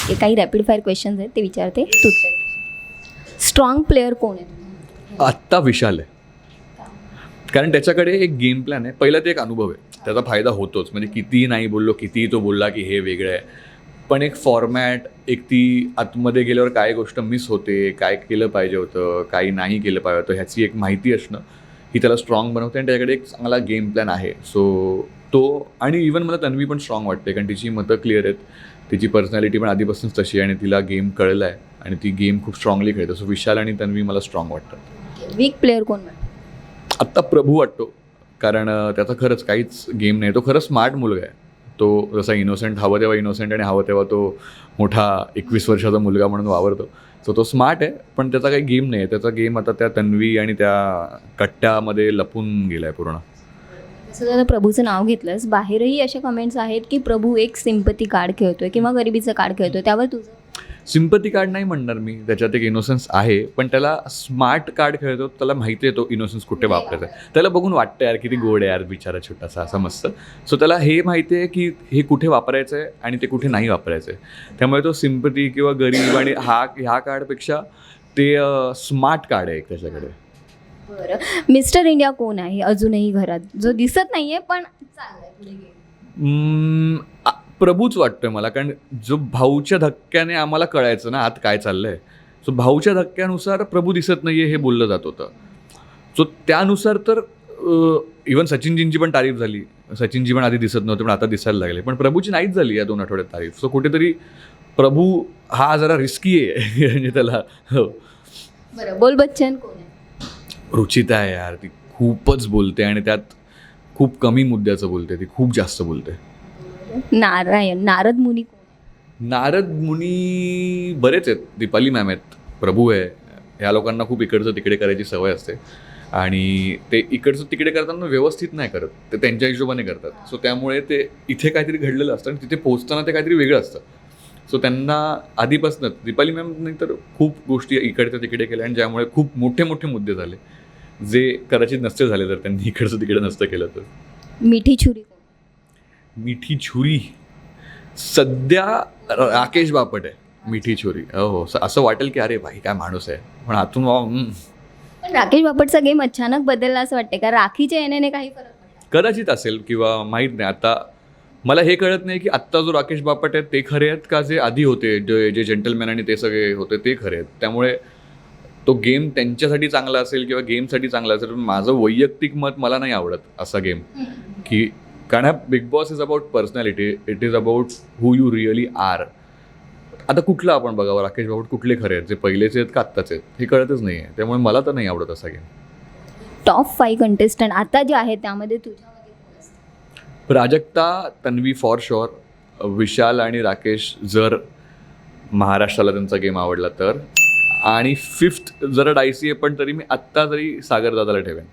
हे काही rapid fire questions आहेत ते विचारते तू स्ट्रॉंग प्लेअर कोण आहे? आत्ता विशाल आहे, कारण त्याच्याकडे एक गेम प्लॅन आहे. पहिला ते एक अनुभव आहे, त्याचा फायदा होतोच. म्हणजे कितीही नाही बोललो, कितीही तो बोलला की हे वेगळं आहे, पण एक फॉर्मॅट, एक ती आतमध्ये गेल्यावर काय गोष्ट मिस होते, काय केलं पाहिजे होतं, काही नाही केलं पाहिजे होतं, ह्याची एक माहिती असणं ही त्याला स्ट्रॉंग बनवते. आणि त्याच्याकडे एक चांगला गेम प्लॅन आहे. सो तो, आणि इवन मला तन्वी पण स्ट्रॉंग वाटते, कारण तिची मतं क्लिअर आहेत, तिची पर्सनॅलिटी पण आधीपासूनच तशी आहे आणि तिला गेम कळलं आहे आणि ती गेम खूप स्ट्रॉंगली खेळते. सो विशाल आणि तन्वी मला स्ट्रॉंग वाटतात. वीक प्लेअर कोण वाटतं? आत्ता प्रभू वाटतो, कारण त्याचा खरंच काहीच गेम नाही. तो खरंच स्मार्ट मुलगा आहे. तो जसा इनोसेंट, हवं तेव्हा इनोसेंट आणि हवं तेव्हा तो मोठा 21 वर्षाचा मुलगा म्हणून वावरतो. सो तो स्मार्ट आहे, पण त्याचा काही गेम नाही आहे. त्याचा गेम आता त्या तन्वी आणि त्या कट्ट्यामध्ये लपून गेला आहे पूर्ण. जसं जर प्रभूचं नाव घेतलंस, बाहेरही अशा कमेंट्स आहेत की प्रभू एक सिम्पती कार्ड खेळतोय किंवा गरिबीचं कार्ड खेळतोय, त्यावर तुझं? सिम्पती कार्ड नाही म्हणणार मी, त्याच्यात एक इनोसन्स आहे, पण त्याला स्मार्ट कार्ड खेळतो. त्याला माहिती आहे तो इनोसन्स कुठे वापरायचा आहे. त्याला बघून वाटतं यार किती गोड आहे यार बिचारा छोटासा असा मस्त. सो त्याला हे माहिती आहे की हे कुठे वापरायचं आहे आणि ते कुठे नाही वापरायचं आहे. त्यामुळे तो सिम्पती किंवा गरीब आणि ह्या कार्डपेक्षा ते स्मार्ट कार्ड आहे एक त्याच्याकडे. बरं, मिस्टर इंडिया कोण आहे अजूनही घरात, जो दिसत नाहीये पण चाललाय पुढे गेम? प्रभूच वाटतोय मला, कारण जो भाऊच्या धक्क्याने आम्हाला कळायचं ना आत काय चाललंय. सो भाऊच्या धक्क्यानुसार प्रभू दिसत नाहीये हे बोललं जात होतं. सो त्यानुसार तर इवन सचिनजींची पण तारीफ झाली. सचिनजी पण आधी दिसत नव्हते पण आता दिसायला लागले, पण प्रभूची नाहीच झाली या 2 आठवड्यात तारीफ. सो कुठेतरी प्रभू हा जरा रिस्की आहे म्हणजे त्याला. हो. बरं, बोल बच्चन कोण आहे? रुचिता आहे यार, ती खूपच बोलते आणि त्यात खूप कमी मुद्द्याचं बोलते, ती खूप जास्त बोलते. नारद मुनी कोण आहे? नारद मुनी बरेच आहेत. दीपाली मॅम आहेत, प्रभू आहे. ह्या लोकांना खूप इकडचं तिकडे करायची सवय असते आणि ते इकडचं तिकडे करताना व्यवस्थित नाही करत, ते त्यांच्या हिशोबाने करतात. सो त्यामुळे ते इथे काहीतरी घडलेलं असतं आणि तिथे पोहोचताना ते काहीतरी वेगळं असतं. सो त्यांना आधीपासूनच दीपाली मॅमने तर खूप गोष्टी इकडच्या तिकडे केल्या आणि ज्यामुळे खूप मोठे मोठे मुद्दे झाले, जे कदाचित नसते झाले जर त्यांनी इकडचं तिकडे नसतं केलं तर. मिठी छुरी कोण? मिठी छुरी सध्या राकेश बापट आहे. मिठी छुरी, हो. असं वाटेल की अरे भाई काय माणूस आहे, पण आतून पण राकेश बापटचा गेम अचानक बदलला असं वाटते का? राखीच्या येण्याने काही फरक पडला? कदाचित असेल किंवा माहीत नाही. आता मला हे कळत नाही की आत्ता जो राकेश बापट आहेत ते खरे आहेत का जे आधी होते, जे जेंटलमॅन आणि ते सगळे होते ते खरे आहेत. त्यामुळे तो गेम त्यांच्यासाठी चांगला असेल किंवा गेमसाठी चांगला असेल, पण माझं वैयक्तिक मत मला नाही आवडत असा गेम. की कारण Bigg Boss is about personality, it is about who you really are. आता कुठलं आपण बघावं, राकेश बापट कुठले खरे आहेत, जे पहिलेचे आहेत का आत्ताचे आहेत, हे कळतच नाही आहे. त्यामुळे मला तर नाही आवडत असा गेम. टॉप 5 कंटेस्टंट आता जे आहेत त्यामध्ये तुझ्यामध्ये कोण असतं? प्राजक्ता, तन्वी फॉर शुअर, विशाल आणि राकेश जर महाराष्ट्राला त्यांचा गेम आवडला तर, आणि 5th जरा डायसी आहे पण तरी मी आत्ता तरी सागर दादाला ठेवेन.